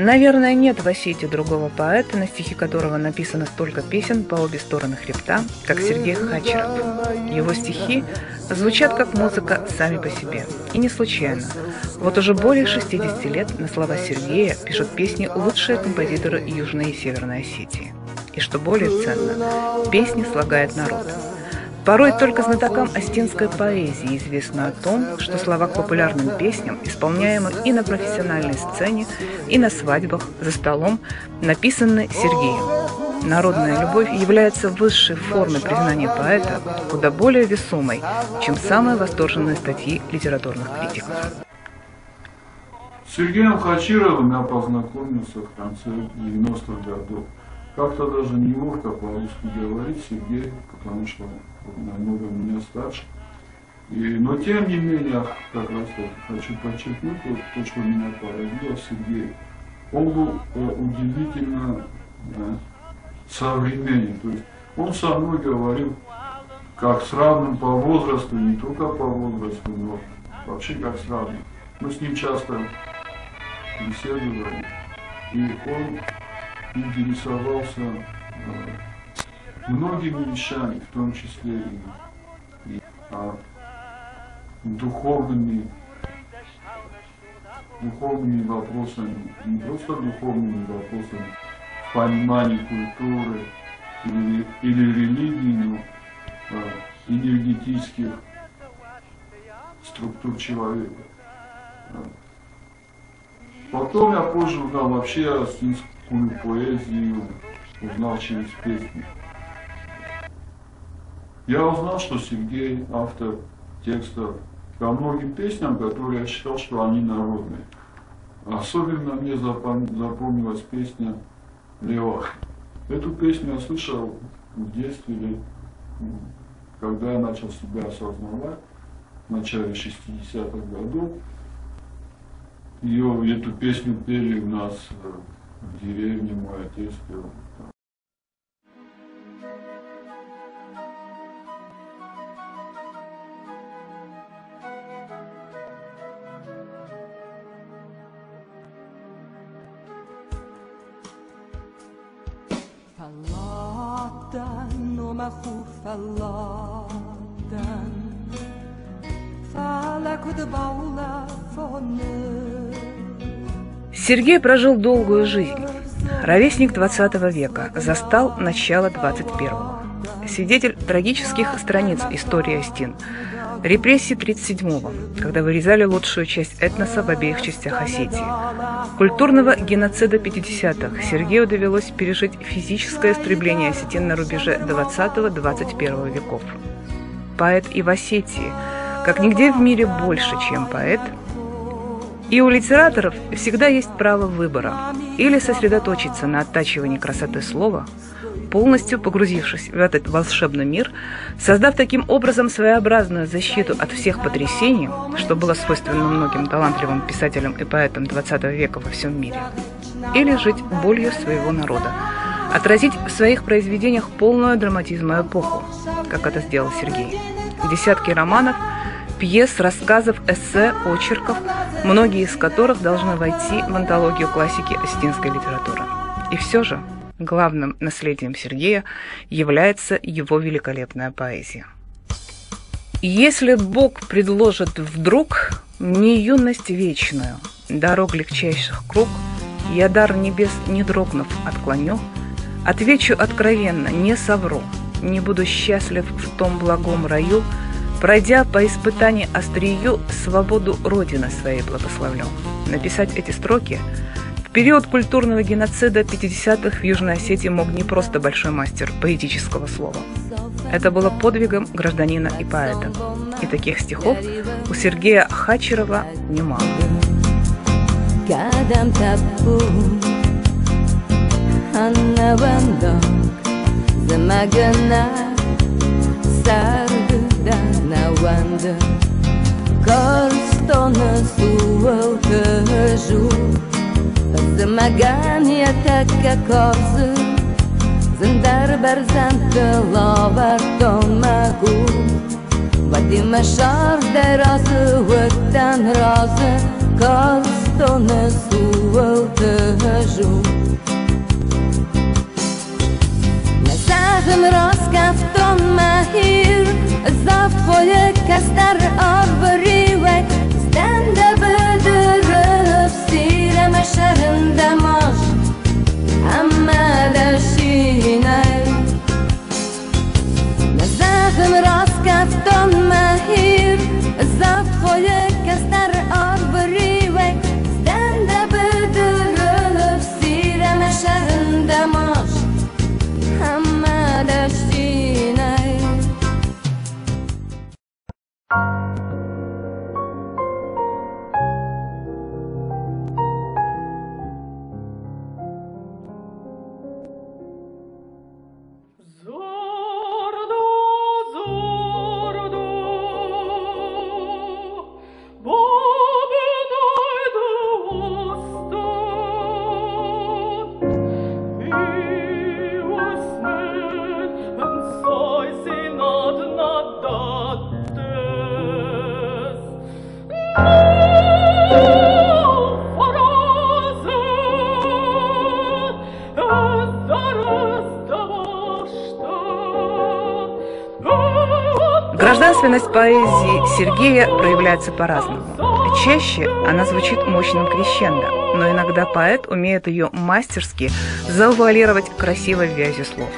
Наверное, нет в Осетии другого поэта, на стихи которого написано столько песен по обе стороны хребта, как Сергей Хачеров. Его стихи звучат как музыка сами по себе. И не случайно. Вот уже более 60 лет на слова Сергея пишут песни лучшие композиторы Южной и Северной Осетии. И что более ценно, песни слагает народ. Порой только знатокам осетинской поэзии известно о том, что слова к популярным песням исполняемы и на профессиональной сцене, и на свадьбах, за столом, написаны Сергеем. Народная любовь является высшей формой признания поэта, куда более весомой, чем самые восторженные статьи литературных критиков. С Сергеем Хачировым я познакомился в конце 90-х годов. Как-то даже неловко по-русски говорить Сергей, потому что намного меня старше. Но тем не менее, как раз хочу подчеркнуть, то, что меня поразило в Сергее. Он был удивительно современен. То есть он со мной говорил как с равным по возрасту, не только по возрасту, но вообще как с равным. Мы с ним часто беседовали, и он интересовался многими вещами, в том числе и духовными вопросами, не просто духовными вопросами в понимании культуры или религии, но энергетических структур человека. Потом я позже узнал вообще осетинскую поэзию, узнал через песни. Я узнал, что Сергей автор текстов ко многим песням, которые я считал, что они народные. Особенно мне запомнилась песня «Лева». Эту песню я слышал в детстве, когда я начал себя осознавать, в начале 60-х годов. Эту песню пели у нас в деревне, мой отец пел. Сергей прожил долгую жизнь. Ровесник 20 века, застал начало 21-го. Свидетель трагических страниц истории Осетин. Репрессии 37-го, когда вырезали лучшую часть этноса в обеих частях Осетии. Культурного геноцида 50-х Сергею довелось пережить физическое истребление осетин на рубеже 20-21 веков. Поэт и в Осетии, как нигде в мире больше, чем поэт. И у литераторов всегда есть право выбора: или сосредоточиться на оттачивании красоты слова, полностью погрузившись в этот волшебный мир, создав таким образом своеобразную защиту от всех потрясений, что было свойственно многим талантливым писателям и поэтам 20 века во всем мире, или жить болью своего народа, отразить в своих произведениях полную драматизма эпоху, как это сделал Сергей. Десятки романов, пьес, рассказов, эссе, очерков, многие из которых должны войти в антологию классики осетинской литературы. И все же главным наследием Сергея является его великолепная поэзия. Если Бог предложит вдруг мне юность вечную, дорог легчайших круг, я дар небес не дрогнув отклоню, отвечу откровенно, не совру, не буду счастлив в том благом раю, пройдя по испытанию острию, свободу Родины своей благословлю. Написать эти строки в период культурного геноцида 50-х в Южной Осетии мог не просто большой мастер поэтического слова. Это было подвигом гражданина и поэта. И таких стихов у Сергея Хачерова немало. kadam tappum Hanna bandok zamagana Sarda na wanda Korstona suwał teżu Zamagania taka kozy Zendar barzanty lovar ton magu Vadima şarda razı Vıktan razı Korstona suwał teżu Nazahım rozkaw ton mahir Zafoje kastar arvariwe Standa bıdırıp Sireme şarında moş Amma da şinay Nazahım rozkaw ton mahir Zafoje kastar arvariwe Standa bıdırıp Sireme şarında moş Amma da şinay Гражданственность поэзии Сергея проявляется по-разному. Чаще она звучит мощным крещендо, но иногда поэт умеет ее мастерски завуалировать красивой вязью слов.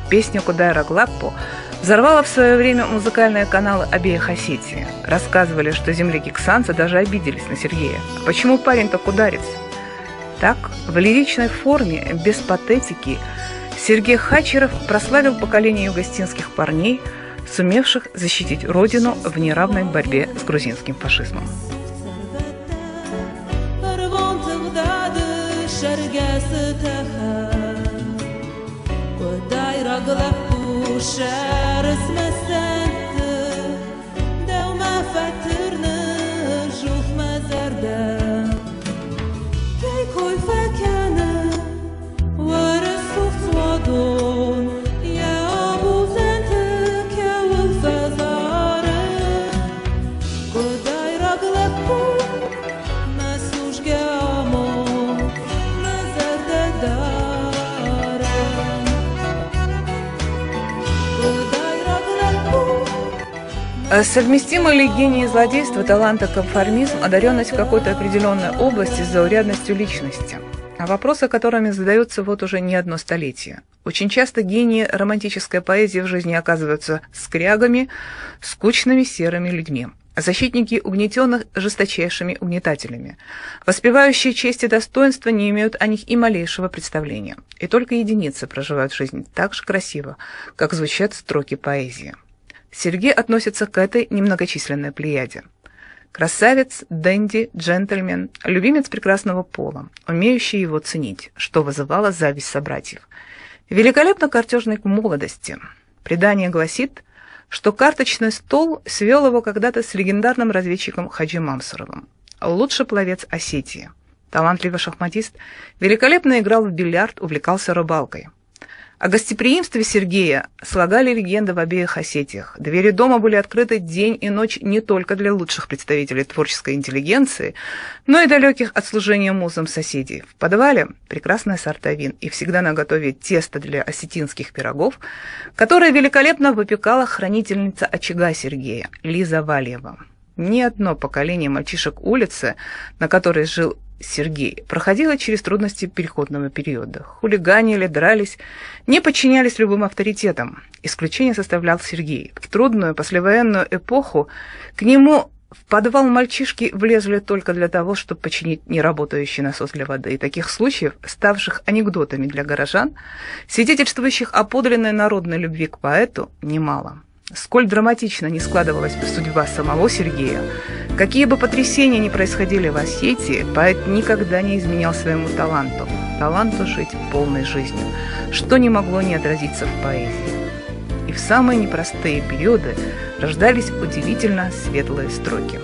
Песню «Кудайра Глаппо» взорвала в свое время музыкальные каналы обеих Осетий. Рассказывали, что земляки ксанцы даже обиделись на Сергея. А почему парень так ударится? Так, в лиричной форме, без патетики, Сергей Хачеров прославил поколение югостинских парней, сумевших защитить родину в неравной борьбе с грузинским фашизмом. Совместимы ли гений злодейства, таланта, конформизм, одаренность в какой-то определенной области с заурядностью личности? Вопросы, которыми задаются вот уже не одно столетие. Очень часто гении романтической поэзии в жизни оказываются скрягами, скучными серыми людьми. Защитники угнетенных жесточайшими угнетателями. Воспевающие честь и достоинство не имеют о них и малейшего представления. И только единицы проживают жизнь так же красиво, как звучат строки поэзии. Сергей относится к этой немногочисленной плеяде. Красавец, денди, джентльмен, любимец прекрасного пола, умеющий его ценить, что вызывало зависть собратьев. Великолепно картежник в молодости. Предание гласит, что карточный стол свел его когда-то с легендарным разведчиком Хаджи Мамсуровым. Лучший пловец Осетии. Талантливый шахматист, великолепно играл в бильярд, увлекался рыбалкой. О гостеприимстве Сергея слагали легенды в обеих Осетиях. Двери дома были открыты день и ночь не только для лучших представителей творческой интеллигенции, но и далеких от служения музам соседей. В подвале прекрасная сорта вин и всегда наготове тесто для осетинских пирогов, которое великолепно выпекала хранительница очага Сергея, Лиза Вальева. Ни одно поколение мальчишек улицы, на которой жил Сергей, проходило через трудности переходного периода. Хулиганили, дрались, не подчинялись любым авторитетам. Исключение составлял Сергей. В трудную послевоенную эпоху к нему в подвал мальчишки влезли только для того, чтобы починить неработающий насос для воды. И таких случаев, ставших анекдотами для горожан, свидетельствующих о подлинной народной любви к поэту, немало. Сколь драматично не складывалась судьба самого Сергея, Какие бы потрясения ни происходили в Осетии, поэт никогда не изменял своему таланту жить полной жизнью, что не могло не отразиться в поэзии. И в самые непростые периоды рождались удивительно светлые строки.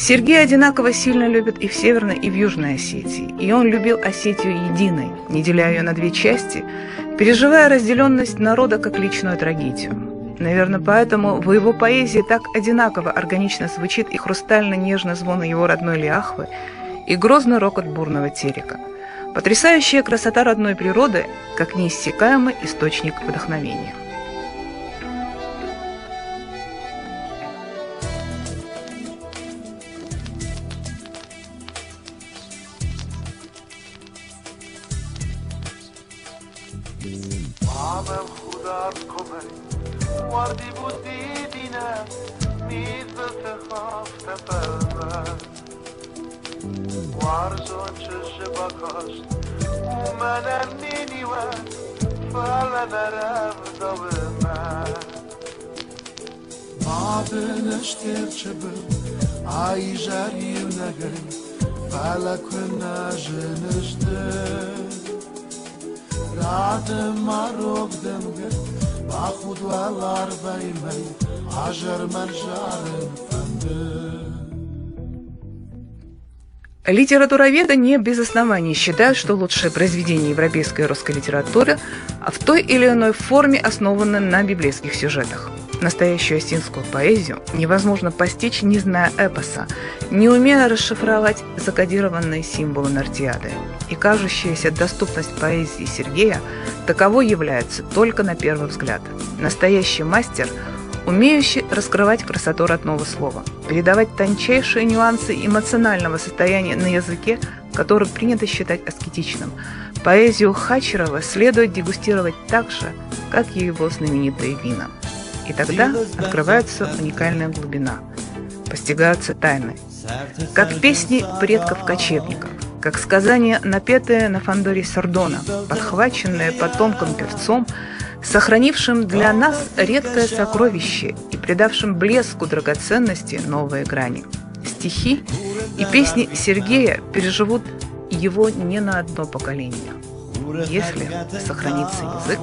Сергей одинаково сильно любит и в Северной, и в Южной Осетии. И он любил Осетию единой, не деля ее на две части, переживая разделенность народа как личную трагедию. Наверное, поэтому в его поэзии так одинаково органично звучит и хрустально-нежный звон его родной ляхвы, и грозный рокот бурного терека. Потрясающая красота родной природы, как неиссякаемый источник вдохновения. Литературоведы не без оснований считают, что лучшие произведения европейской и русской литературы в той или иной форме основаны на библейских сюжетах. Настоящую осетинскую поэзию невозможно постичь, не зная эпоса, не умея расшифровать закодированные символы Нартиады. И кажущаяся доступность поэзии Сергея таковой является только на первый взгляд. Настоящий мастер – умеющий раскрывать красоту родного слова, передавать тончайшие нюансы эмоционального состояния на языке, который принято считать аскетичным. Поэзию Хачерова следует дегустировать так же, как и его знаменитые вина. И тогда открывается уникальная глубина, постигаются тайны. Как песни предков-кочевников, как сказания, напетые на фандоре Сордона, подхваченные потомком-певцом, сохранившим для нас редкое сокровище и придавшим блеску драгоценности новые грани. Стихи и песни Сергея переживут его не на одно поколение, если сохранится язык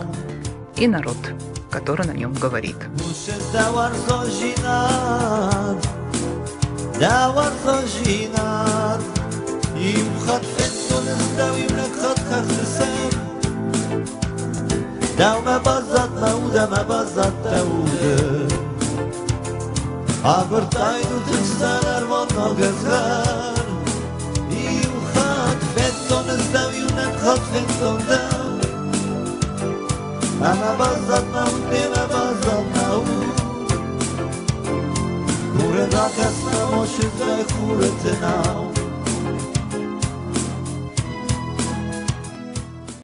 и народ, который на нем говорит. دوما بازات موده ما بازات دوده آبرتاید و تستان ارمان ناگزگر ایو خاد فتون ازدویونم خاد فتون دو اما بازات موده ما بازات نوده کوره ناکس نماشد و خورت نو